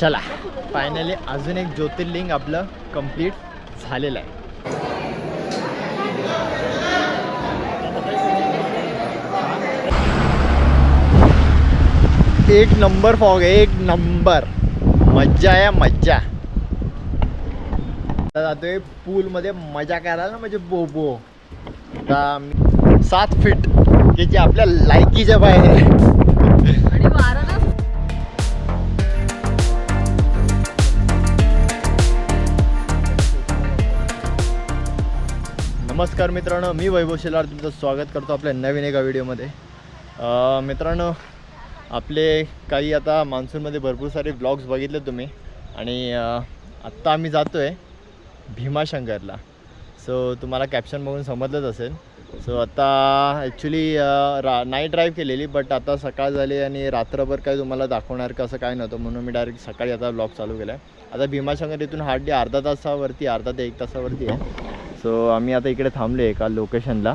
चला फायनली अजून एक ज्योतिर्लिंग आपलं कंप्लीट झालेलं आहे. एक नंबर फॉग आहे, एक नंबर. मज्जा आहे मज्जा. जातोय पूल मध्ये मजा करायला ना, म्हणजे बोबो 7 फीट की जे आपल्या लायकीच्या बाहेर आहे. नमस्कार मित्रांनो, मी वैभव शेलार तुमचं स्वागत करतो आपल्या नवीन एका व्हिडिओमध्ये. मित्रांनो, आपले काही आता मान्सूनमध्ये भरपूर सारे ब्लॉग्स बघितले तुम्ही, आणि आत्ता आम्ही जातो आहे भीमाशंकरला. सो तुम्हाला कॅप्शन बघून समजलंच असेल. सो आता ॲक्च्युली नाईट ड्राईव्ह केलेली, बट आता सकाळ झाली आणि रात्रभर काय तुम्हाला दाखवणार कसं काय नव्हतं, म्हणून मी डायरेक्ट सकाळी आता ब्लॉग चालू केला आहे. आता भीमाशंकर इथून हार्डली अर्धा ते 1 तासावरती आहे. सो आम्ही आता इकडे थांबलो एका लोकेशनला,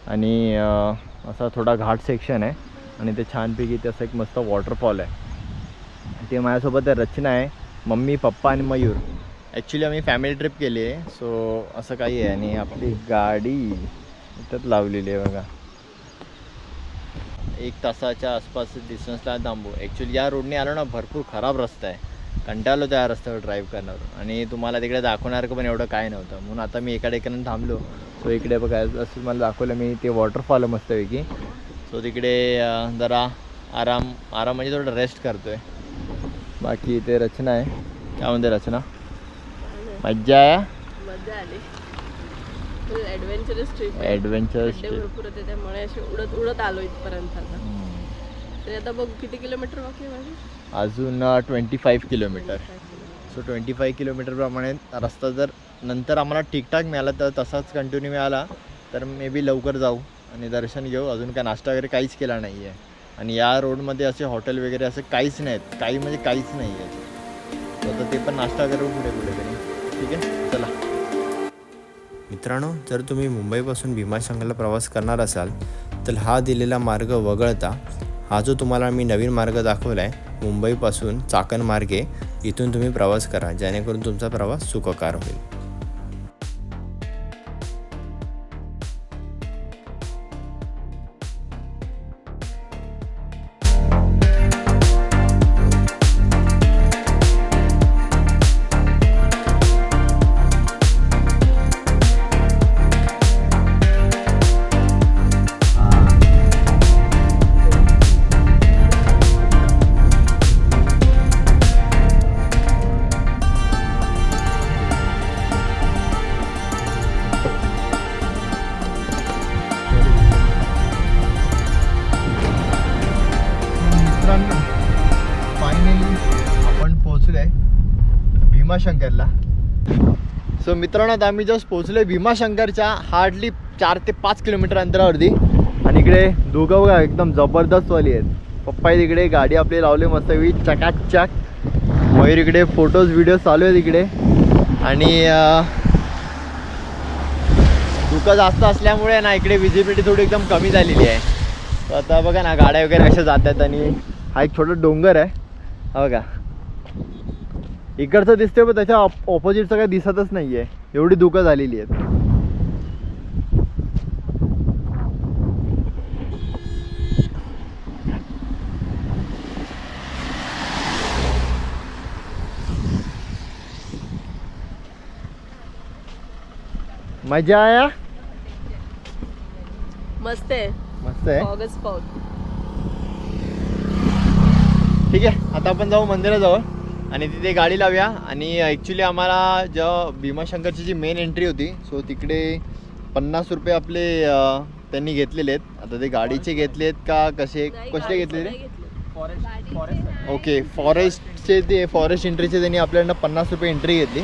आणि असा थोडा घाट सेक्शन आहे, आणि ते छानपैकी ते असं एक मस्त वॉटरफॉल आहे. ते माझ्यासोबत रचना आहे, मम्मी पप्पा आणि मयूर. ॲक्च्युली आम्ही फॅमिली ट्रिप केली आहे. सो असं काही आहे, आणि आपली गाडी इथंच लावलेली आहे बघा. 1 तासाच्या आसपास डिस्टन्सला थांबू. ॲक्च्युली या रोडने आलो ना, भरपूर खराब रस्ता आहे, कंटाळलो त्या रस्त्यावर ड्राईव्ह करणार, आणि तुम्हाला तिकडे दाखवणारं पण एवढं काय नव्हतं, म्हणून आता मी एका ठिकाणी थांबलो. सो इकडे बघा, असं मला दाखवलं मी ते वॉटरफॉल मस्तपैकी. सो तिकडे जरा आराम म्हणजे थोडं रेस्ट करतो आहे. बाकी इथे रचना आहे. काय म्हणते रचना? मज्जा आहे, मजा आली. ॲडव्हेंचरस ट्रिप भरपूर होते, त्यामुळे असे उडत आलो इथपर्यंत. तरी आता बघ किती किलोमीटर बाकी आहे माझी? अजून 25 किलोमीटर. सो 25 किलोमीटरप्रमाणे रस्ता जर नंतर आम्हाला ठीकठाक मिळाला, तर तसाच कंटिन्यू मिळाला तर मे बी लवकर जाऊ आणि दर्शन घेऊ. अजून काय नाश्ता वगैरे काहीच केला नाही आहे, आणि या रोडमध्ये असे हॉटेल वगैरे असं काहीच नाहीत, काही म्हणजे काहीच नाही आहे. तर ते पण नाश्ता वगैरे पुढे तरी ठीक आहे. चला मित्रांनो, जर तुम्ही मुंबईपासून भीमाशंकरला प्रवास करणार असाल तर हा दिलेला मार्ग वगळता हा जो तुम्हाला मी नवीन मार्ग दाखवला आहे, मुंबईपासून चाकण मार्गे, इथून तुम्ही प्रवास करा, जेणेकरून तुमचा प्रवास सुखकर होईल. फायनली आपण पोहोचलो आहे भीमाशंकरला. सो मित्रांनो, आता आम्ही जस्ट पोहोचलो आहे भीमाशंकरच्या हार्डली 4 ते 5 किलोमीटर अंतरावरती, आणि इकडे दोघं बघा एकदम जबरदस्तवाली आहेत. पप्पा तिकडे गाडी आपली लावली मस्त चकाचक. मयूर इकडे फोटोज व्हिडिओ चालू आहेत इकडे, आणि धुकं जास्त असल्यामुळे ना इकडे विजिबिलिटी थोडी एकदम कमी झालेली आहे. तर आता बघा ना, गाड्या वगैरे अशा जात आहेत, आणि हा एक छोटा डोंगर आहे हा बघा. इकडचं दिसतंय पण त्याच्या ऑपोजिटचं काही दिसतच नाही आहे, एवढी धुकं झालेली आहेत. मजा आया? मस्त आहे, मस्त आहे. फॉगच फॉग. ठीक आहे, आता आपण जाऊ मंदिराजवळ आणि तिथे गाडी लावूया. आणि ॲक्च्युली आम्हाला जेव्हा भीमाशंकरची जी मेन एंट्री होती, सो तिकडे 50 रुपये आपले त्यांनी घेतलेले आहेत. आता ते गाडीचे घेतलेत का कसले घेतलेले? ओके, फॉरेस्टचे ते फॉरेस्ट एंट्रीचे त्यांनी आपल्याकडनं 50 रुपये एंट्री घेतली.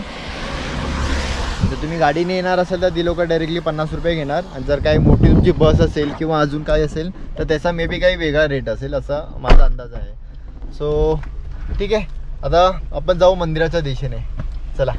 जर तुम्ही गाडीने येणार असेल तर ती लोक डायरेक्टली 50 रुपये घेणार, आणि जर काही मोठी तुमची बस असेल किंवा अजून काय असेल तर त्याचा मे बी काही वेगळा रेट असेल, असा माझा अंदाज आहे. सो ठीक आहे, आता आपण जाऊ मंदिराच्या दिशेने. चला.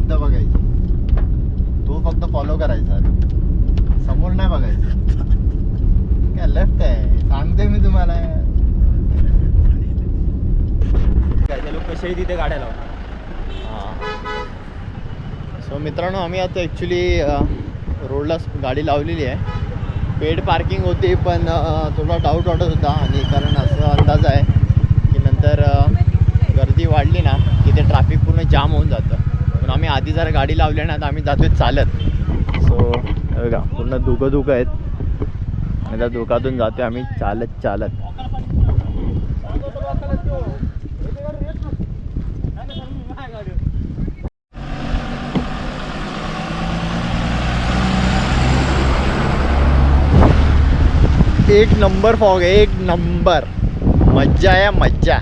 फक्त बघायची, तो फक्त फॉलो करायचा, समोर नाही बघायचं. काय लेफ्ट आहे सांगते मी तुम्हाला. ते लोक कसेही तिथे गाड्या लावतात. सो मित्रांनो, आम्ही आता ॲक्च्युली रोडला गाडी लावलेली आहे. पेड पार्किंग होती पण थोडा डाऊट वाटत होता, आणि कारण असा अंदाज आहे की नंतर गर्दी वाढली ना की ते ट्रॅफिक पूर्ण जाम होऊन जातं. पण आम्ही आधी जर गाडी लावली ना तर आम्ही जातोय चालत. सो बघा पूर्ण धुकं आहेत, आणि त्या धुकातून जातोय आम्ही चालत चालत. एक नंबर फॉग आहे, एक नंबर. मज्जा आहे मज्जा.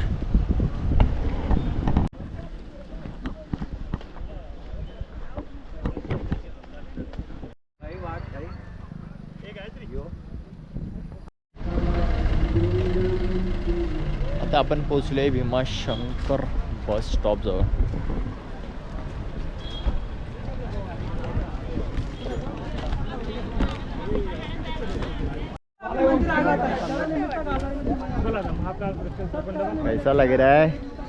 आता आपण पोचलोय भीमाशंकर बस स्टॉप जवळ. कैसा लग रहा है?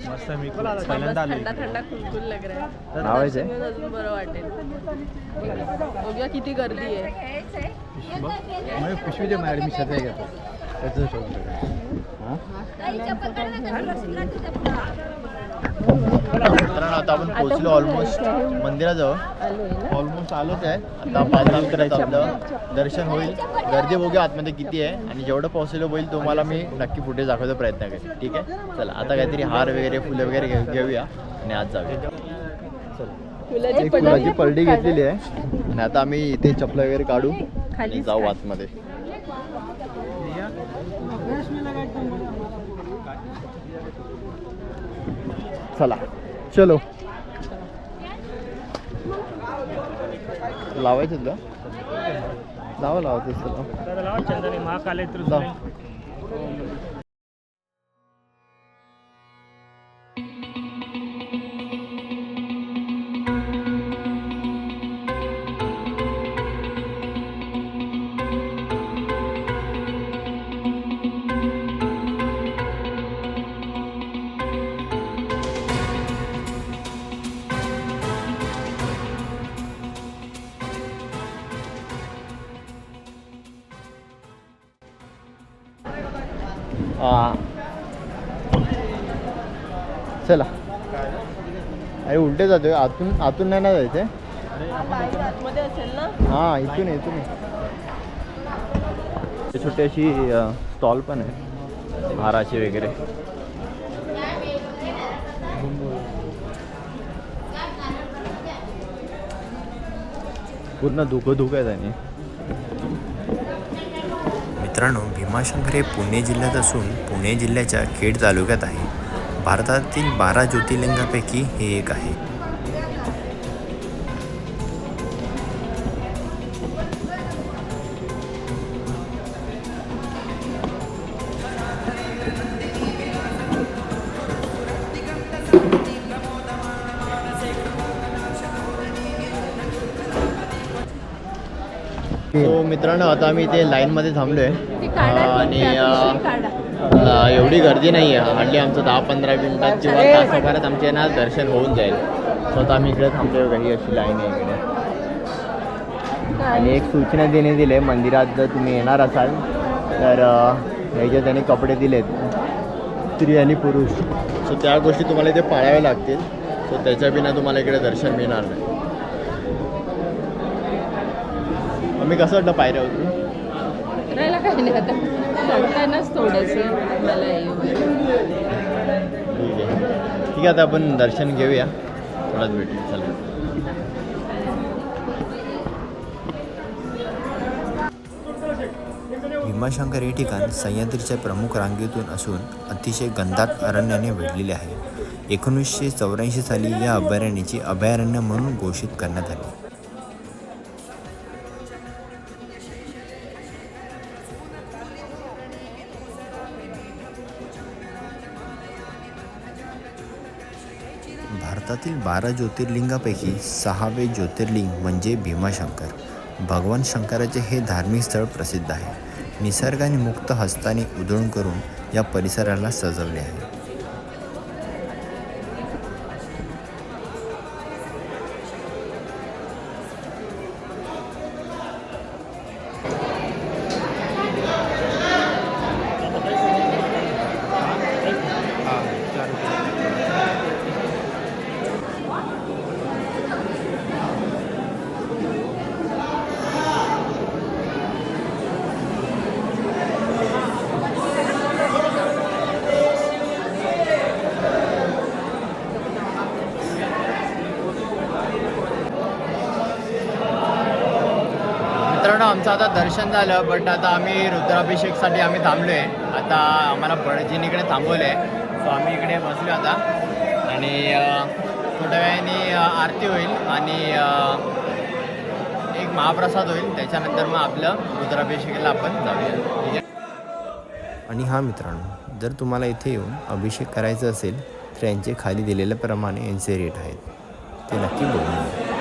मस्त. मी पहिल्यांदा आलो. थंडा थंडा खुलखुल लग रहा है. लावायचं दर्शन घेऊन अजून बरं वाटेल. बघूया किती गर्दी आहे. पिशवी दे माझ्याकडे, मी सध्या घेतो त्याचं शोध. मित्रांनो, आता आपण पोहोचलो ऑलमोस्ट मंदिराजवळ. आलोय ना. ऑलमोस्ट आलोच आहे. आता 5 मिनिटात आपलं दर्शन होईल. गर्दी बघूया आतमध्ये किती आहे, आणि जेवढं पॉसिबल होईल तुम्हाला मी नक्की फुटेज दाखवायचा प्रयत्न करेन. ठीक आहे, चला आता काहीतरी हार वगैरे फुलं वगैरे घेऊया आणि आज जाऊया. फुलाची एक फुलाची पलडी घेतलेली आहे, आणि आता आम्ही इथे चपला वगैरे काढू आणि जाऊ आतमध्ये. चला चलो. लावायचं तुला? लावायचं चला. चंदने महाकाल जाऊ. चला. अरे उलटे जातोय, आतून नाही ना जायचंय. आतमध्ये असेल ना. हां इथून छोटी अशी स्टॉल पण आहे हाराची वगैरे. पूर्ण धुकं आहे त्याने. मित्रांनो, भीमाशंकर हे पुणे जिल्ह्यात असून पुणे जिल्ह्याच्या खेड तालुक्यात आहे. भारतातील 12 ज्योतिर्लिंगापैकी हे एक आहे. सो मित्रांनो, आता आम्ही इथे लाईनमध्ये थांबलो आहे, ती काढा, आणि काढा. एवढी गर्दी नाही आहे. हार्डली आमचं 10-15 मिनिटात किंवा तासाभरात आमचे ना दर्शन होऊन जाईल. सो आता आम्ही इकडे थांबलो. काही अशी लाईन आहे इकडे. आणि एक सूचना देण्यात दिली आहे, मंदिरात जर तुम्ही येणार असाल तर ह्याच्यात त्यांनी कपडे दिलेत स्त्री आणि पुरुष. सो त्या गोष्टी तुम्हाला इथे पाळाव्या लागतील. सो त्याच्या बिना तुम्हाला इकडे दर्शन मिळणार नाही. मी कसं वाटलं पायऱ्या होती? करायला काही नाही, आता चढतानाच थोडंसं मला ठीक आहे. आता आपण दर्शन घेऊया, थोडाच भेटेल. चला. भीमाशंकर हे ठिकाण सह्याद्रीच्या प्रमुख रांगेतून असून अतिशय घनदाट अरण्याने वेढलेले आहे. 1984 साली या अभयारण्याची अभयारण्य म्हणून घोषित करण्यात आली. भारतातील 12 ज्योतिर्लिंगापैकी 6वे ज्योतिर्लिंग म्हणजे भीमाशंकर. भगवान शंकराचे हे धार्मिक स्थळ प्रसिद्ध आहे. निसर्गाने मुक्त हस्ताने उधळून करून या परिसराला सजवले आहे. मित्रांनो, आमचं आता दर्शन झालं, बट आता आम्ही रुद्राभिषेकसाठी आम्ही थांबलो आहे. आता आम्हाला भटजींकडे थांबवलं आहे. सो आम्ही इकडे बसलो आता आणि थोड्या वेळाने आरती होईल आणि एक महाप्रसाद होईल. त्याच्यानंतर मग आपलं रुद्राभिषेकाला आपण जाऊया. ठीक आहे. आणि हा मित्रांनो, जर तुम्हाला इथे येऊन अभिषेक करायचा असेल तर यांचे खाली दिलेल्याप्रमाणे यांचे रेट आहेत, ते नक्की बघून घ्या.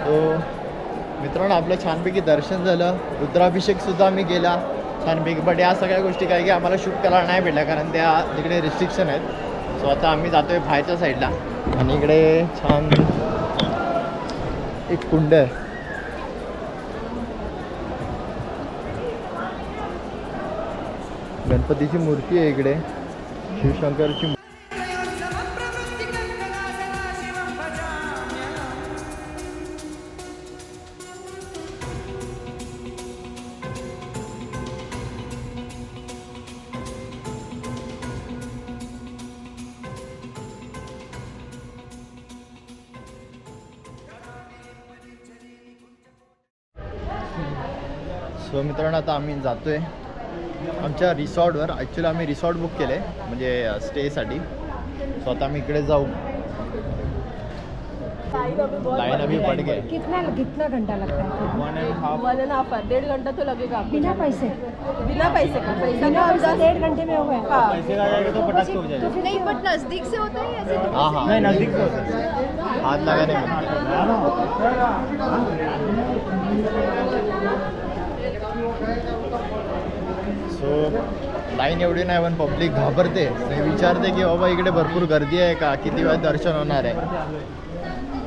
तो मित्रांनो, आपलं छानपैकी दर्शन झालं. रुद्राभिषेकसुद्धा आम्ही केला छानपैकी. बट या सगळ्या गोष्टी काय की आम्हाला शूट करायला नाही भेटल्या, कारण त्या तिकडे रिस्ट्रिक्शन आहेत. सो आता आम्ही जातो आहे बाहेरच्या साईडला आणि इकडे छान एक कुंड आहे. गणपतीची मूर्ती आहे इकडे, शिवशंकरची. सो मित्रांनो, आता आम्ही जातो आहे आमच्या रिसॉर्टवर. ॲक्च्युली आम्ही रिसॉर्ट बुक केलं आहे म्हणजे स्टेसाठी. सो आता आम्ही इकडे जाऊ. लाइन अभी बढ़ गए. कितना घंटा लगता है? 1.5 1.5 घंटा तो लगेगा आपको. बिना पैसे बिना पैसे का. पैसा बिना का पैसे 1.5 घंटे में हो गया। हाँ. पैसे का जाएगा तो पटाख से हो तो जाएगा. फिर नहीं, बट नजदीक से होता है ऐसे? हाँ हाँ, नहीं नज़दीक से होता है. हाथ लगाने सो लाईन एवढी नाही, पण पब्लिक घाबरते. मी विचारते की बाबा इकडे भरपूर गर्दी आहे का, किती वेळ दर्शन होणार आहे.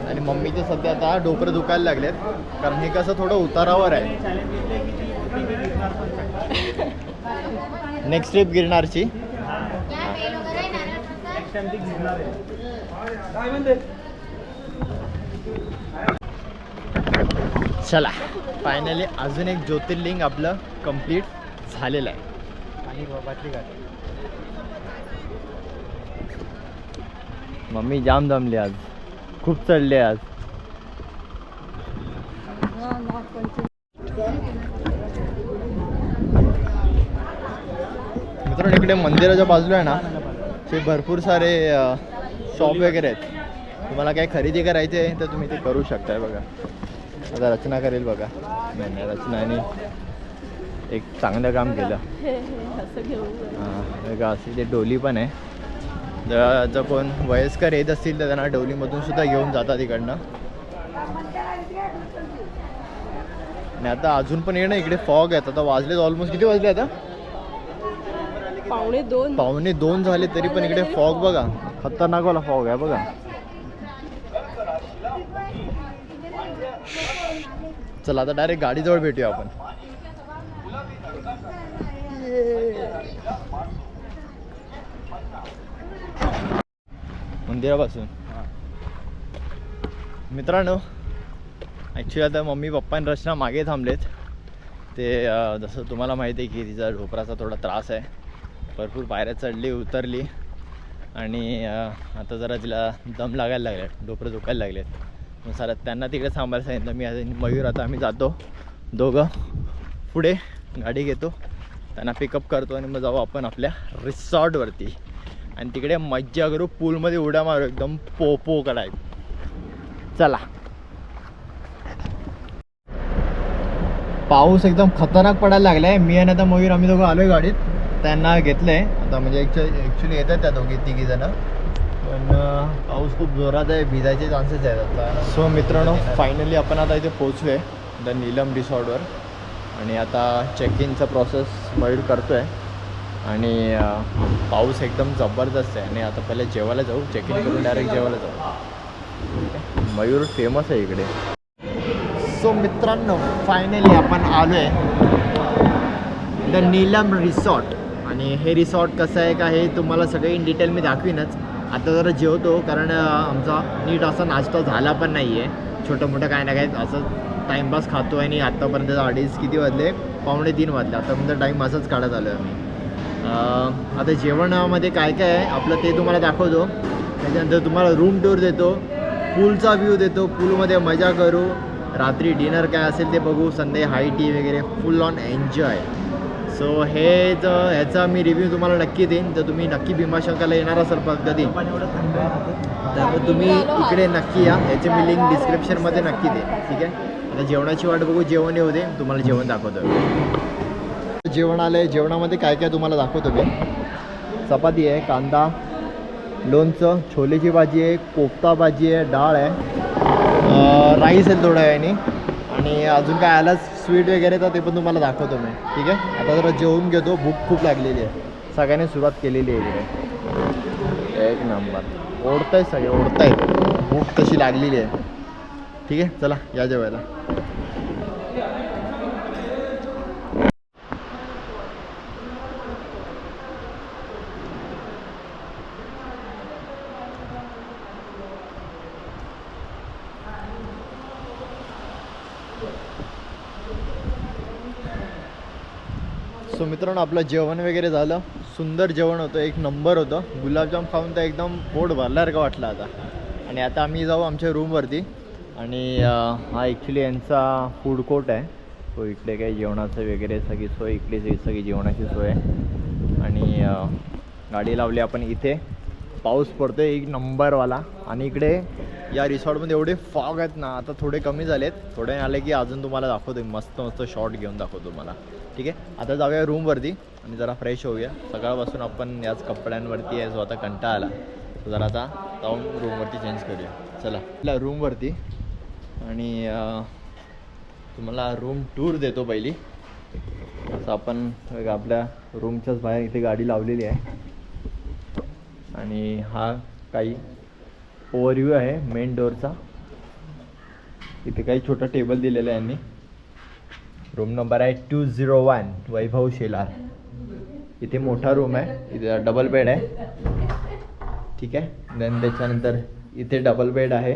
आणि मम्मीचे सध्या आता डोकं दुखायला लागलेत, कारण हे कसं थोडं उतारावर आहे. नेक्स्ट ट्रिप गिरनारची. चला, फायनली अजून एक ज्योतिर्लिंग आपलं कंप्लीट झालेलं आहे. मम्मी जाम दमली आज, खूप चढले आज. मित्रांनो, इकडे मंदिराच्या बाजूला आहे ना, ते भरपूर सारे शॉप वगैरे आहेत. तुम्हाला काय खरेदी करायची आहे तर तुम्ही ते करू शकताय. बघा, आता रचना करेल बघा. नाही, रचनाने एक चांगलं काम केलं. असं घेऊन हां, बघा अशी ते डोली पण आहे. जर कोण वयस्कर येत असतील तर त्यांना डोलीमधून सुद्धा घेऊन जातात इकडनं. आणि आता अजून पण येणं इकडे फॉग आहेत. आता वाजले ऑलमोस्ट, किती वाजले आता? 1:15 झाले, तरी पण इकडे फॉग बघा, खतरनाक वाला फॉग आहे बघा. चला आता डायरेक्ट गाडीजवळ भेटूया आपण. मंदिरापासून मित्रांनो ॲक्च्युली आता मम्मी पप्पा आणि रचना मागे थांबलेत. ते जसं तुम्हाला माहिती आहे की तिचा ढोपराचा थोडा त्रास आहे. भरपूर पायऱ्या चढली उतरली आणि आता जरा तिला दम लागायला लागले, ढोपरं दुखायला लागलेत. मग सर त्यांना तिकडे थांबायला सांगितलं. मी आणि मयूर आता आम्ही जातो दोघं पुढे, गाडी घेतो, त्यांना पिकअप करतो आणि मग जाऊ आपण आपल्या रिसॉर्टवरती आणि तिकडे मज्जा करू, पूलमध्ये उड्या मारू एकदम पोपो कडाय. चला. पाऊस एकदम खतरनाक पडायला लागला आहे. मी आणि आता मयूर आम्ही दोघं आलो आहे गाडीत, त्यांना घेतलं आहे आता. म्हणजे ॲक्च्युली येतात त्या तिघी जणं, पण पाऊस खूप जोरात आहे, भिजायचे चान्सेस आहेत आता. सो मित्रांनो फायनली आपण आता इथे पोचलो आहे द नीलम रिसॉर्टवर आणि आता चेक इनचा प्रोसेस मयूर करतो आहे आणि पाऊस एकदम जबरदस्त आहे. आणि आता पहिले जेवायला जाऊ, चेक इन करून डायरेक्ट जेवायला जाऊ. मयूर फेमस आहे इकडे. सो मित्रांनो फायनली आपण आलो आहे द नीलम रिसॉर्ट आणि हे रिसॉर्ट कसं आहे का हे तुम्हाला सगळे इन डिटेल मी दाखवीनच. आता जरा जेवतो कारण आमचा नीट असा नाश्ता झाला पण नाही आहे. छोटं मोठं काय ना काय असं टाईमपास खातो आहे आणि आत्तापर्यंत अडीच किती वाजले 2:45 वाजले. आतापर्यंत टाईम असंच काढत आलो आहे आम्ही. आता जेवणामध्ये काय काय आहे आपलं ते तुम्हाला दाखवतो. त्याच्यानंतर तुम्हाला रूम टूर देतो, पूलचा व्ह्यू देतो, पूलमध्ये मजा करू, रात्री डिनर काय असेल ते बघू, संडे हाय टी वगैरे फुल ऑन एन्जॉय. सो ह्याचा मी रिव्ह्यू तुम्हाला नक्की देईन. जर तुम्ही नक्की भीमाशंकरला येणार असाल कधी तर तुम्ही इकडे नक्की या. याची मी लिंक डिस्क्रिप्शनमध्ये नक्की देईन. ठीक आहे. आता जेवणाची वाट बघू, जेवण येऊ दे, तुम्हाला जेवण दाखवतो. जेवण आलं आहे. जेवणामध्ये काय काय तुम्हाला दाखवतो मी. चपाती आहे, कांदा, लोणचं, छोलेची भाजी आहे, कोफ्ता भाजी आहे, डाळ आहे, राईस आहे थोड्या वेळाने आणि अजून काय आलंच स्वीट वगैरे तर ते पण तुम्हाला दाखवतो मी. ठीक आहे. आता जरा जेवून घेतो, भूक खूप लागलेली आहे. सगळ्यांनी सुरुवात केलेली आहे इकडे. एक नंबर ओढतायत सगळे, ओढतायत, भूक तशी लागलेली आहे. ठीक आहे. चला या जेवायला. सो मित्रांनो आपलं जेवण वगैरे झालं. सुंदर जेवण होतं, एक नंबर होतं. गुलाबजाम खाऊन तर एकदम पोट भरल्यासारखं वाटलं आता. आणि आता आम्ही जाऊ आमच्या रूमवरती आणि हा ॲक्च्युली यांचा फूड कोर्ट आहे. सो इकडे काही जेवणाचं वगैरे सगळी सोय इकडे सगळी जेवणाची सोय आहे. आणि गाडी लावली आपण इथे. पाऊस पडतो आहे एक नंबरवाला. आणि इकडे या रिसॉर्टमध्ये एवढे फॉग आहेत ना, आता थोडे कमी झालेत. थोडे आले की अजून तुम्हाला दाखवतो, मस्त मस्त शॉट घेऊन दाखवतो तुम्हाला. ठीक आहे. आता जाऊया रूमवरती आणि जरा फ्रेश होऊया. सकाळपासून आपण याच कपड्यांवरती आहे, जो आता कंटाळा आला. सो जरा आता जाऊन रूमवरती चेंज करूया. चला आपल्या रूमवरती आणि तुम्हाला रूम टूर देतो पहिली. असं आपण आपल्या रूमच्याच बाहेर इथे गाडी लावलेली आहे आणि हा काही ओव्हरव्ह्यू आहे मेन डोअरचा. इथे काही छोटा टेबल दिलेला आहे यांनी. रूम नंबर आहे 201 वैभव शेलार. इथे मोठा रूम आहे, इथे डबल बेड आहे. ठीक आहे. देन त्याच्यानंतर इथे डबल बेड आहे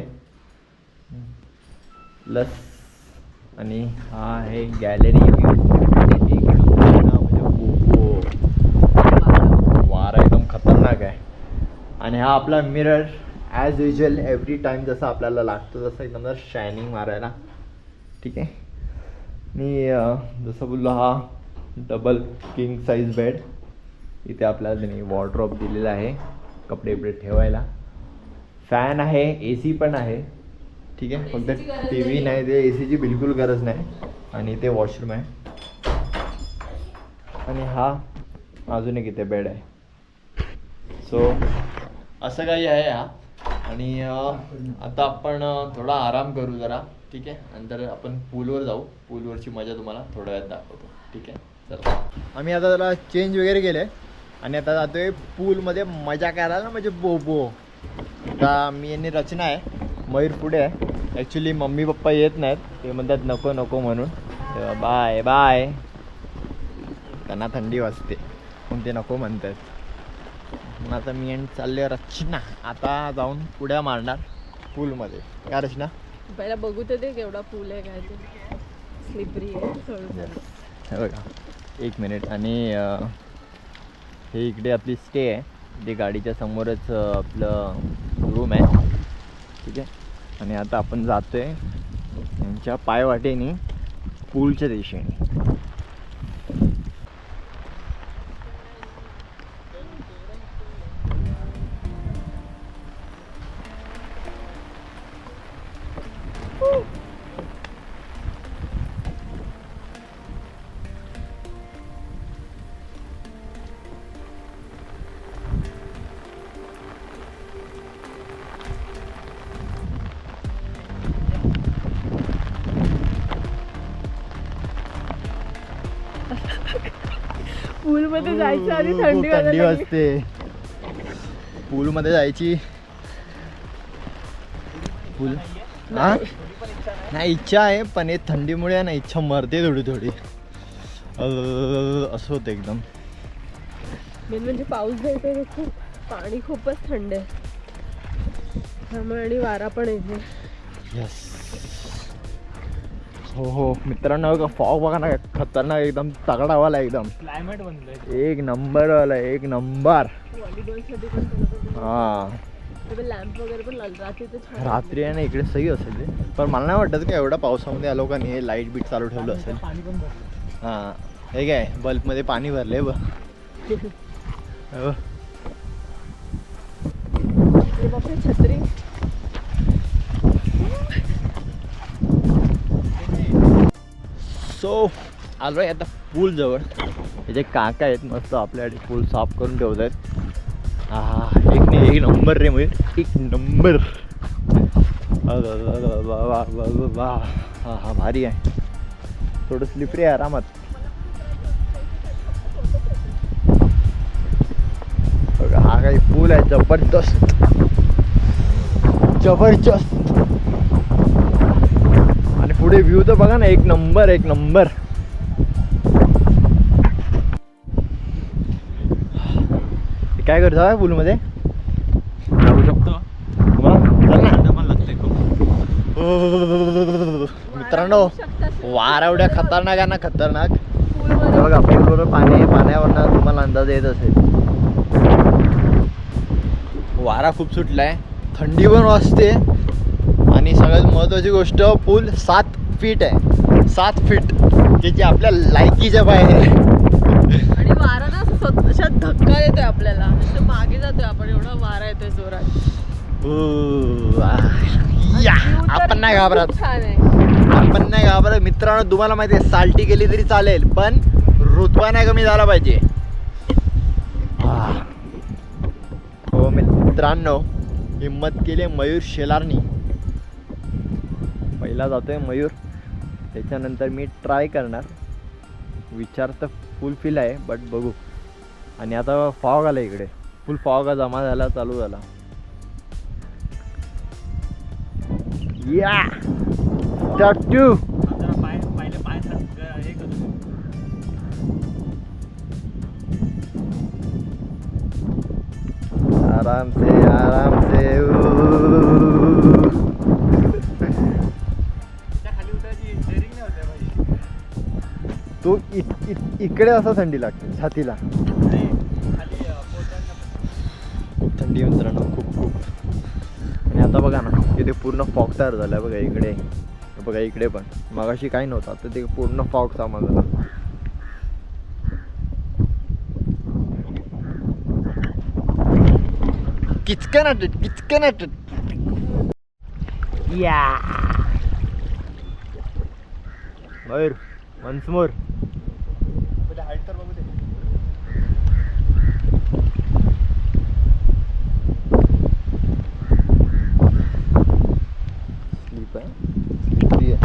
प्लस आणि हा आहे गॅलरी. वारा एकदम खतरनाक आहे. आणि हा आपला mirror as usual every time जसं आपल्याला लागतो तसं एकदम शायनिंग मारायला. ठीक आहे. आणि जसं बोललो हा डबल किंग साईज बेड. इथे आपल्याला त्यांनी वॉर्डरोब दिलेला आहे कपडे बिपडे ठेवायला. फॅन आहे, ए सी पण आहे. ठीक आहे. फक्त टी व्ही नाही, ते ए सीची बिलकुल गरज नाही. आणि इथे वॉशरूम आहे आणि हा अजून एक इथे बेड आहे. सो असं काही आहे हा. आणि आता आपण थोडा आराम करू जरा. ठीक आहे. नंतर आपण पूलवर जाऊ. पूलवरची मजा तुम्हाला थोड्या वेळात दाखवतो. ठीक आहे. चला आम्ही आता जरा चेंज वगैरे केले आणि आता जातोय पूलमध्ये मजा करायला. म्हणजे बोबो. आता मी यांनी रचना आहे, मयूर पुढे आहे. ॲक्च्युली मम्मी पप्पा येत नाहीत, ते म्हणतात नको नको म्हणून. तेव्हा बाय बाय, त्यांना थंडी वाजते पण ते नको म्हणतात. मग आता मी आणि चालले रचना आता जाऊन पुढ्या मारणार पूलमध्ये. का रचना? पहिला बघू तर दे केवढा पूल आहे काय ते. स्लिपरी आहे थोडं. हे बघा, एक मिनिट. आणि हे इकडे आपली स्टे आहे, जे गाडीच्या समोरच आपलं रूम आहे. ठीक आहे. आणि आता आपण जातो आहे यांच्या पायवाटेने पूलच्या दिशेने. पूल मध्ये जायचं आणि थंडी थंडी वाजायला लागली. वाजते. पूलमध्ये जायची पूल हा नाही इच्छा आहे, पण हे थंडीमुळे ना इच्छा मरते थोडी थोडी. असं होतं एकदम. मेन म्हणजे पाऊस जायचा खूप, पाणी खूपच थंड आहे त्यामुळे, आणि वारा पण येते. यस. हो हो मित्रांनो, बघा फॉग बघा ना, खतरनाक एकदम तगडावाला एकदम. क्लायमेट बनलंय. एक नंबरवाला, एक नंबर. व्हॉलीबॉलसाठी पण थोडं हां लॅम्प वगैरे पण लावलं रात्री तर छान. रात्री आहे ना इकडे सही असेल ते, पण मला नाही वाटत की एवढ्या पावसामध्ये आलो का नाही लाईट बीट चालू ठेवलं असेल. पाणी पण भरलं. हां हे काय बल्बमध्ये पाणी भरलंय बघ. अरे बापरे, छत्री. सो आलो आहे आता पूल जवळ. हे जे काका आहेत मस्त आपल्यासाठी पूल साफ करून ठेवत आहेत. हा एक नंबर रे म्हणजे एक नंबर. हा भारी आहे. थोडं स्लिपरी आहे आरामात. बघा हा काही पूल आहे जबरदस्त जबरदस्त. आणि पुढे व्ह्यू तर बघा ना, एक नंबर एक नंबर. काय करतो आहे पूलमध्ये? जाऊ शकतो. पण लागते खूप. मित्रांनो वारा एवढ्या खतरनाक आहे ना, खतरनाक. पूलमध्ये बघा पूलवर पाणी आहे, पाण्यावरनं तुम्हाला अंदाज येत असेल. वारा खूप सुटला आहे, थंडी पण वाजते. आणि सगळ्यात महत्त्वाची गोष्ट, पूल 7 फीट आहे. 7 फीट ज्याची आपल्या लायकीच्या बाहेर आहे. आणि वारा ना असं स्वतःच्यात धक्का देतोय आपल्याला, नुसतं मागे जातोय आपण, एवढा वारा येतोय जोरात. या View तर आपण नाही खूप घाबरत, छान आहे. आपण नाही घाबरत. मित्रांनो तुम्हाला माहिती आहे, साल्टी केली तरी चालेल, पण रुतबा नाही कमी झाला पाहिजे. हो मित्रांनो, हिम्मत केली मयूर शेलारनी. पहिला जातोय मयूर, त्याच्यानंतर मी ट्राय करणार. विचार तर फुल फील आहे, बट बघू. आणि आता फॉग आला इकडे, फुल फॉग जमा झाला, चालू झाला. या स्टार्ट टू. पहिले पाय हे करू. आराम से आराम से. खाली उतरायची डेअरिंग नाही होते पाहिजे. तो इकडे असं थंडी लागते छातीला. खाली पोहोचायला खूप थंडी मित्रांनो, खूप खूप. आणि आता बघा ना, इथे पूर्ण फॉग तयार झाला आहे. बघा इकडे, बघा इकडे पण. मगाशी काही नव्हतं, आता ते पूर्ण फॉग सामान झाला. किचकनाट या मयूर वन्स मोर. हाईट तर बघू दे. स्लीप आहे, स्लीपरी आहे.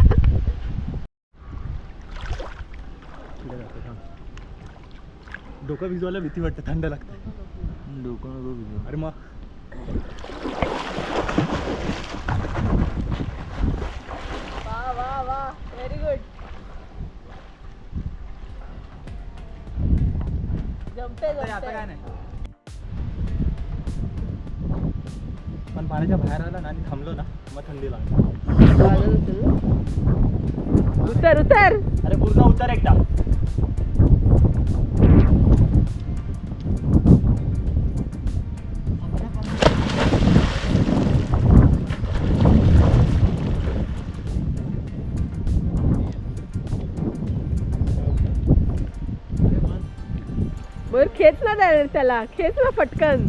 डोकं भिजवायला भीती वाटते, थंड लागते. डोकं नको भिजवू. अरे मग जमते आता जमते. काय नाही, पण पाण्याच्या बाहेर आला ना आणि थांबलो ना मग थंडी लागते. लागत असेल ना. उतर उतर. अरे पूर्ण उतर एकदा. बर खेच ना त्याला, खेच ना पटकन.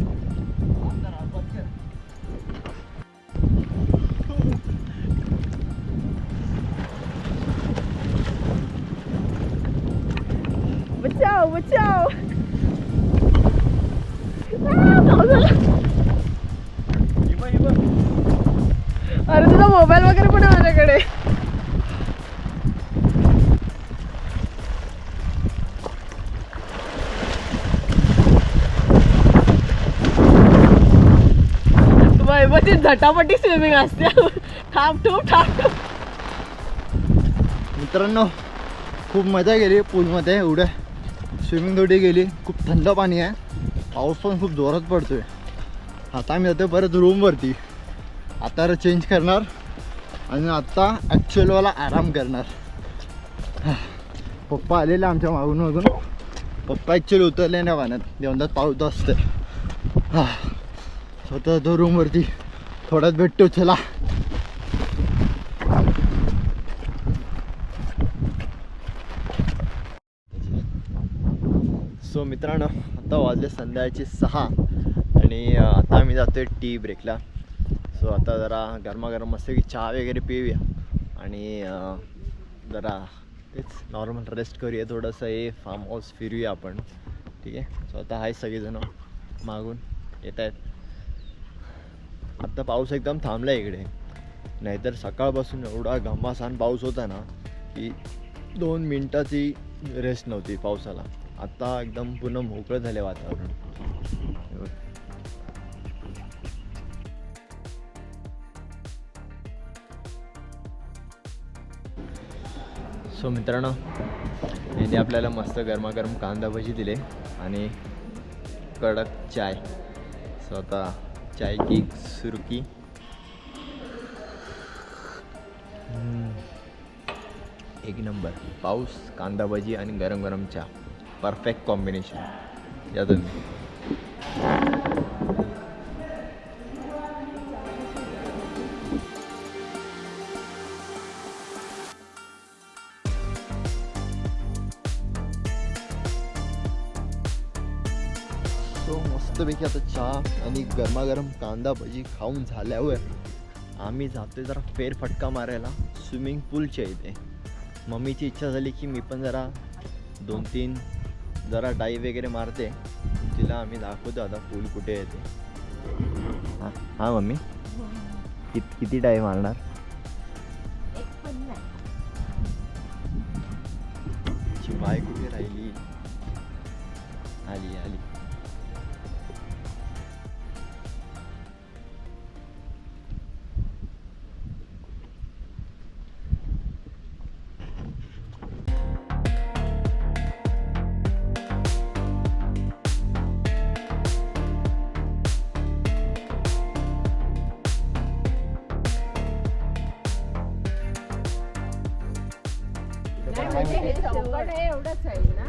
बचाव बचाव. अरे तुझा मोबाईल वगैरे पण आहे माझ्याकडे. वैभवची झटापटी स्विमिंग असते. थांब ठूप थांब. मित्रांनो खूप मजा गेली पूलमध्ये, एवढ्या स्विमिंग थोडी गेली. खूप थंड पाणी आहे, पाऊस पण खूप जोरात पडतोय. आता आम्ही जातो परत रूमवरती. आता चेंज करणार आणि आता ॲक्च्युअलवाला आराम करणार. पप्पा आलेले आमच्या मागून. पप्पा ॲक्च्युअली उतरले नाही पाण्यात, देवंदात पाऊस असते. स्वतः तो रूमवरती थोड्यात भेटतो. चला सो मित्रांनो आता वाजले संध्याकाळचे 6 आणि आता आम्ही जातोय टी ब्रेकला. सो आता जरा गरमागरम मस्त की चहा वगैरे पिऊया आणि जरा तेच नॉर्मल रेस्ट करूया. थोडंसं हे फार्म हाऊस फिरूया आपण. ठीक आहे. सो आता आहे सगळेजण मागून येत आहेत. आत्ता पाऊस एकदम थांबला आहे इकडे, नाहीतर सकाळपासून एवढा घमासान पाऊस होता ना की 2 मिनटाची रेस्ट नव्हती पावसाला. आता एकदम पूर्ण मोकळं झाले वातावरण. सो मित्रांनो यांनी आपल्याला मस्त गरमागरम कांदा भजी दिले आणि कडक चाय. सो आता चाय की सुरकी. एक नंबर. पाऊस, कांदा भजी आणि गरम गरम चहा, परफेक्ट कॉम्बिनेशन. या तुम्ही. सो मस्तपैकी आता चहा आणि गरमागरम कांदा भजी खाऊन झाल्यावर आम्ही जातोय जरा फेरफटका मारायला स्विमिंग पूलच्या इथे. मम्मीची इच्छा झाली की मी पण जरा 2-3 जरा डाईव्ह वगैरे मारते. तिला आम्ही दाखवतो आता पूल कुठे येते. हां मम्मी किती डाईव्ह मारणार? तिची बाय कुठे राहिली? आली. चौकट आहे एवढंच आहे ना.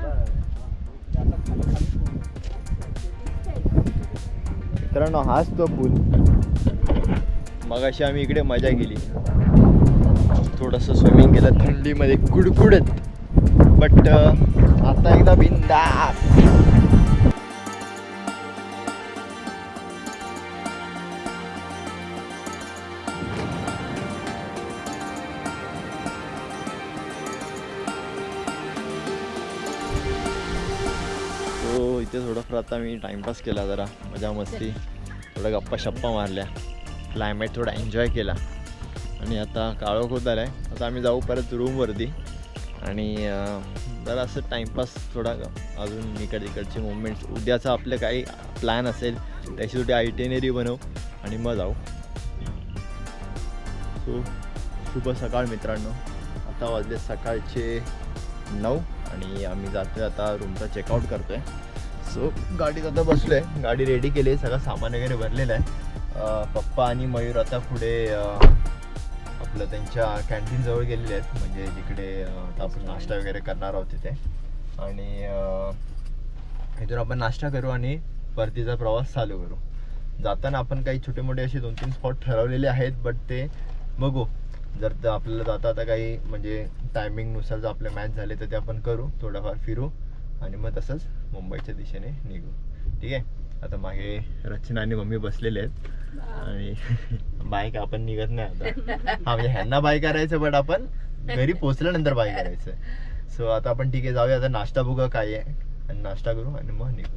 मित्रांनो हाच तो पूल. मगाशी आम्ही इकडे मजा केली, थोडंसं स्विमिंग केलं थंडीमध्ये कुडकुडत. बट आता एकदा बिंदास. इथे थोडंफार आता मी टाईमपास केला, जरा मजा मस्ती, थोडं गप्पा शप्पा मारल्या, क्लायमेट थोडा एन्जॉय केला आणि आता काळोख होत आला आहे. आता आम्ही जाऊ परत रूमवरती आणि जरा असं टाईमपास थोडा अजून इकडचे मुवमेंट्स, उद्याचं आपलं काही प्लॅन असेल त्याच्यासाठी आयटिनरी बनवू आणि मग जाऊ. सो शुभ सकाळ मित्रांनो. आता वाजले सकाळचे 9 आणि आम्ही जातो आहे आता रूमचा चेकआउट करतो आहे. सो गाडीत आता बसलो आहे, गाडी रेडी केली आहे, सगळं सामान वगैरे भरलेलं आहे. पप्पा आणि मयूर आता पुढे आपलं त्यांच्या कॅन्टीनजवळ गेलेले आहेत, म्हणजे जिकडे आता आपण नाश्ता वगैरे करणार आहोत तिथे. आणि इथून आपण नाश्ता करू आणि परतीचा प्रवास चालू करू. जाताना आपण काही छोटे मोठे असे 2-3 स्पॉट ठरवलेले आहेत, बट ते बघू. जर आपल्याला जाता काही म्हणजे टायमिंगनुसार जर आपले मॅच झाले तर ते आपण करू, थोडंफार फिरू आणि मग तसंच मुंबईच्या दिशेने निघू. ठीक आहे. आता मागे रचना आणि मम्मी बसलेले आहेत आणि बाय का आपण निघत नाही आता. हा म्हणजे ह्यांना बाय करायचं, बट आपण घरी पोचल्यानंतर बाय करायचं. सो आता आपण ठीक आहे जाऊया. आता नाश्ता बघा काय आहे आणि नाश्ता करू आणि मग निघू.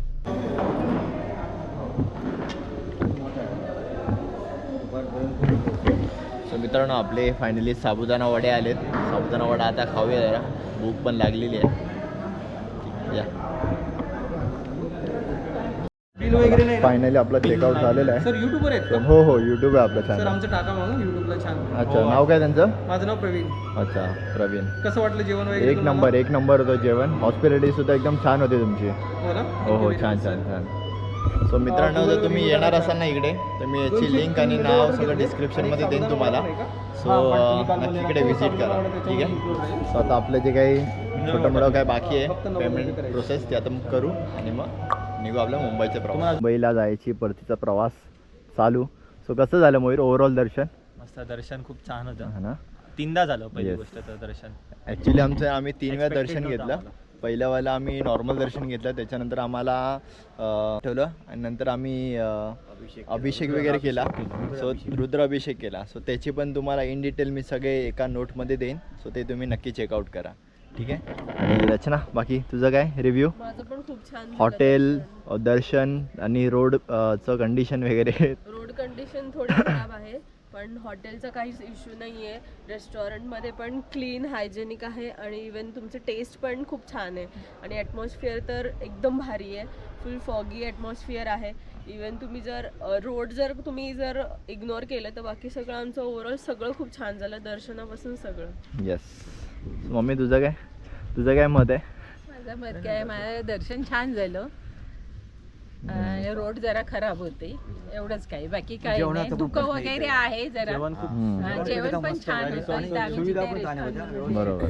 सो मित्रांनो आपले फायनली साबुदाणा वडे आलेत. साबुदाणा वडा आता खाऊया जरा, भूक पण लागलेली आहे. या फायनली आपला चेकआउट झालेला आहे. सर युट्यूबर आहेत का? हो हो युट्यूब आहे आपलं सर चॅनल. आमचं टाका मग युट्यूबला छान. अच्छा नाव काय त्यांचं? माझं नाव प्रवीण. अच्छा प्रवीण. कसं वाटलं जेवण वगैरे एक तुम्हाला? नंबर एक नंबर होतं जेवण. हॉस्पिटॅलिटी सुद्धा एकदम छान होती तुमची. हो ना? हो हो छान छान छान. सो मित्रांनो जर तुम्ही येणार असाल ना इकडे तर मी याची लिंक आणि नाव सगळं डिस्क्रिप्शनमध्ये देईन तुम्हाला. सो नक्की इकडे व्हिजिट करा. ठीक आहे. सो आता आपलं जे काही छोटं मोठं काय बाकी आहे पेमेंट प्रोसेस ते आता करू आणि मग निघू आपल्या मुंबईचा प्रवास. मुंबईला जायची परतीचा प्रवास चालू. सो कसं झालं मयूर ओव्हरऑल दर्शन? मस्त दर्शन खूप छान होतं. हा ना. 3दा झालं पहिली Yes. गोष्ट तर दर्शन. ॲक्च्युली आम्ही 3 वेळा Expected दर्शन नव्हतं घेतलं. आम्हाला. पहिल्या वेळेला आम्ही नॉर्मल दर्शन घेतलं, त्याच्यानंतर आम्हाला ठेवलं आणि नंतर आम्ही अभिषेक वगैरे केला. सो रुद्र अभिषेक केला. सो त्याची पण तुम्हाला इन डिटेल मी सगळे एका नोटमध्ये देईन. सो ते तुम्ही नक्की चेकआउट करा. ठीक आहे. आणि रचना बाकी तुझं काय रिव्ह्यू? माझं पण खूप छान झालं हॉटेल दर्शन. दर्शन आणि रोडचं कंडिशन वगैरे? रोड कंडिशन थोडी खराब आहे, पण हॉटेलचा काहीच इश्यू नाही आहे. रेस्टॉरंटमध्ये पण क्लीन हायजेनिक आहे आणि इवन तुमचे टेस्ट पण खूप छान आहे. आणि ॲटमॉस्फिअर तर एकदम भारी आहे. फुल फॉगी ॲटमॉस्फिअर आहे. इवन तुम्ही जर रोड तुम्ही जर इग्नोर केलं तर बाकी सगळं आमचं ओव्हरऑल सगळं खूप छान झालं दर्शनापासून सगळं. येस. मम्मी तुझं काय मत आहे? माझं मत काय, माझं दर्शन छान झालं. रोड जरा खराब होते एवढंच काही, बाकी काही नाही. धुकं वगैरे आहे जरा. जेवण पण छान होतं. सुविधा पण छान होत्या. बरोबर.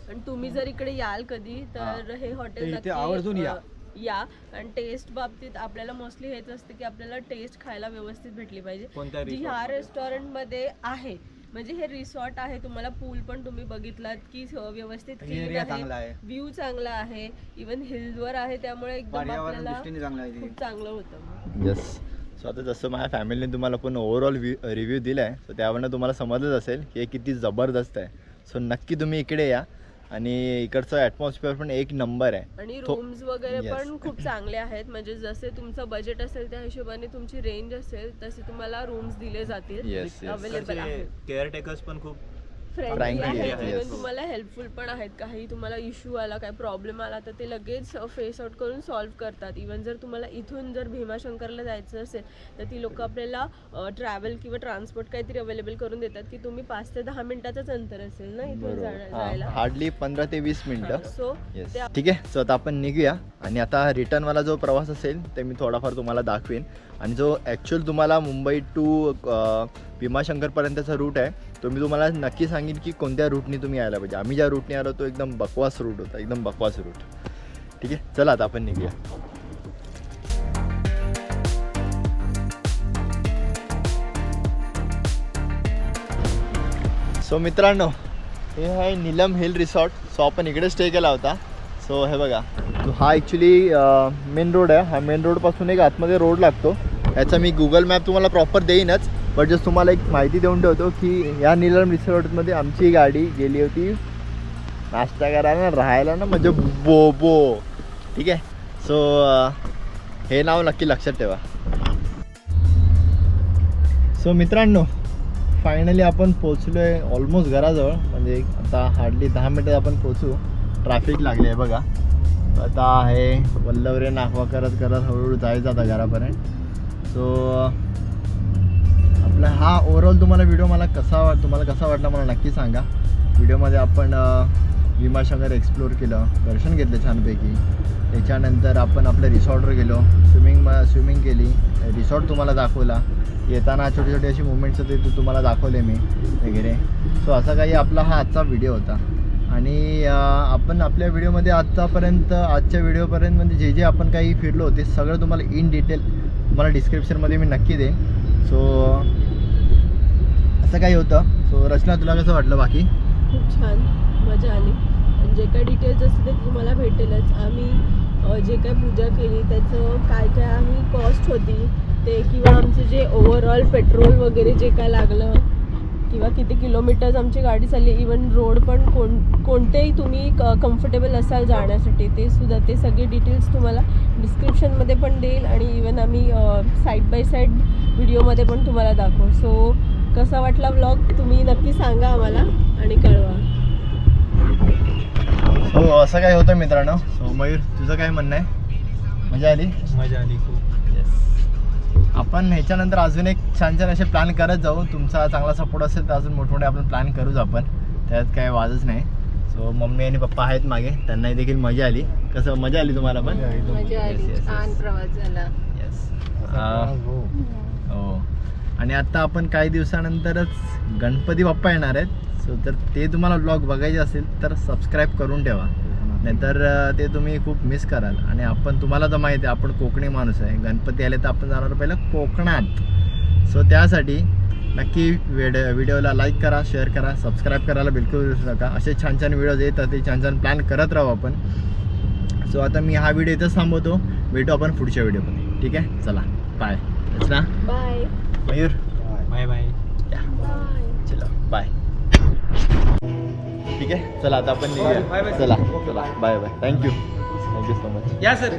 आणि तुम्ही जर इकडे याल कधी तर हे हॉटेल इथे आवर्जून या. या. आणि टेस्ट बाबतीत आपल्याला मोस्टली हेच असते की आपल्याला टेस्ट खायला व्यवस्थित भेटली पाहिजे, जी ह्या रेस्टॉरंटमध्ये आहे. म्हणजे हे रिसॉर्ट आहे, तुम्हाला पूल पण तुम्ही बघितलात की व्यवस्थित क्लीन आहे, व्ह्यू चांगला आहे, इवन हिल्सवर आहे, त्यामुळे एकदम आपल्याला खूप चांगलं होतं. येस. सो आता जसं माझ्या फॅमिलीने तुम्हाला पण ओव्हरऑल रिव्ह्यू दिला आहे, सो त्यावरनं तुम्हाला समजलंच असेल की हे किती जबरदस्त आहे. सो नक्की तुम्ही इकडे या. आणि इकडचं ॲटमॉस्फिअर पण एक नंबर आहे. आणि रूम्स वगैरे पण खूप चांगले आहेत. म्हणजे जसे तुमचं बजेट असेल त्या हिशोबाने तुमची रेंज असेल तसे तुम्हाला रूम्स दिले जातील. अवेलेबल आहेत. केअरटेकर्स पण खूप फ्रेंडली आहेत. yes. इव्हन तुम्हाला हेल्पफुल पण आहेत. काही तुम्हाला इश्यू आला, काही प्रॉब्लेम आला तर ते लगेच फेस आउट करून सॉल्व्ह करतात. इव्हन जर तुम्हाला इथून जर भीमाशंकरला जायचं असेल तर ती लोक आपल्याला ट्रॅव्हल किंवा ट्रान्सपोर्ट काहीतरी अवेलेबल करून देतात की तुम्ही 5 ते 10 मिनिटाचंच अंतर असेल ना इथून जायला. हार्डली 15 ते 20 मिनिटं. सो ठीक आहे. सो आता आपण निघूया आणि आता रिटर्नवाला जो प्रवास असेल ते मी थोडाफार तुम्हाला दाखवेन. आणि जो ॲक्च्युअल तुम्हाला मुंबई टू भीमाशंकरपर्यंतचा रूट आहे तो मी तुम्हाला नक्की सांगेन की कोणत्या रूटनी तुम्ही यायला पाहिजे. आम्ही ज्या रूटने आलो तो एकदम बकवास रूट होता, एकदम बकवास रूट. ठीक आहे. चला आता आपण निघूया. सो मित्रांनो हे आहे नीलम हिल रिसॉर्ट. सो आपण इकडे स्टे केला होता. सो हे बघा हा ॲक्च्युली मेन रोड आहे. हा मेन रोडपासून एक आतमध्ये रोड लागतो. याचा मी गुगल मॅप तुम्हाला प्रॉपर देईनच, बट जस्ट तुम्हाला एक माहिती देऊन ठेवतो की या नीलम रिसॉर्टमध्ये आमची गाडी गेली होती नाश्ता करायला राहायला ना, म्हणजे बोबो. ठीक आहे. सो हे नाव नक्की लक्षात ठेवा. सो मित्रांनो फायनली आपण पोचलो आहे ऑलमोस्ट घराजवळ. म्हणजे आता हार्डली 10 मिनिटात आपण पोचू. ट्रॅफिक लागले आहे बघा. आता आहे वल्लवरे नाखवा करत करत हळूहळू जायचं आता घरापर्यंत. सो आपला हा ओव्हरऑल तुम्हाला व्हिडिओ तुम्हाला कसा वाटला मला नक्की सांगा. व्हिडिओमध्ये आपण भीमाशंकर एक्सप्लोर केलं, दर्शन घेतलं छानपैकी. त्याच्यानंतर आपण आपल्या रिसॉर्टवर गेलो, स्विमिंग केली, रिसॉर्ट तुम्हाला दाखवला, येताना छोटे छोटे अशी मुवमेंट्स होते ते तुम्हाला दाखवले मी वगैरे. सो असा काही आपला हा आजचा व्हिडिओ होता. आणि आपण आपल्या व्हिडिओमध्ये आजच्या व्हिडिओपर्यंत म्हणजे जे आपण काही फिरलो ते सगळं तुम्हाला इन डिटेल तुम्हाला डिस्क्रिप्शनमध्ये मी नक्की देईन. सो असं काही होतं. सो रचना, तुला कसं वाटलं बाकी? खूप छान मजा आली. आणि जे काही डिटेल्स असते ते तुम्हाला भेटेलच. आम्ही जे काही पूजा केली त्याचं काय काय आम्ही कॉस्ट होती ते, किंवा आमचं जे ओव्हरऑल पेट्रोल वगैरे जे काय लागलं, किंवा किती किलोमीटर्स आमची गाडी चालली, इवन रोड पण कोणतेही तुम्ही कम्फर्टेबल असाल जाण्यासाठी ते सुद्धा, ते सगळे डिटेल्स तुम्हाला डिस्क्रिप्शनमध्ये पण देईल. आणि इवन आम्ही साईड बाय साईड व्हिडिओमध्ये पण तुम्हाला दाखवू. सो कसा वाटला व्लॉग तुम्ही नक्की सांगा आम्हाला आणि कळवा. सो असं काय होतं मित्रांनो. सो मयूर, तुझं काय म्हणणं आहे? मजा आली? मजा आली खूप. आपण ह्याच्यानंतर अजून एक छान छान असे प्लॅन करत जाऊ. तुमचा चांगला सपोर्ट असेल तर अजून मोठमोठे आपण प्लॅन करूच आपण, त्यात काय वादच नाही. सो मम्मी आणि पप्पा आहेत मागे, त्यांनाही देखील मजा आली. कसं मजा आली तुम्हाला पण? मजा आली, छान प्रवास झाला. येस. हो. आणि आता आपण काही दिवसानंतरच गणपती बाप्पा येणार आहेत. सो तर ते तुम्हाला ब्लॉग बघायचे असेल तर सबस्क्राईब करून ठेवा, नाहीतर ते तुम्ही खूप मिस कराल. आणि आपण, तुम्हाला तर माहिती आहे आपण कोकणी माणूस आहे, गणपती आले तर आपण जाणार पहिलं कोकणात. सो त्यासाठी नक्की व्हिडिओला लाईक करा, शेअर करा, सबस्क्राईब करायला बिलकुल विसरू नका. असे छान छान व्हिडिओज येतात, ते छान छान प्लॅन करत राहू आपण. सो आता मी हा व्हिडिओ इथंच थांबवतो. भेटू आपण पुढच्या व्हिडिओमध्ये. ठीक आहे, चला bye. Rachana, bye. Mayur, bye bye. चलो बाय. ठीक आहे, चला आता आपण Bye, निघूया. bye. चला चला bye bye. Thank you so much. या सर.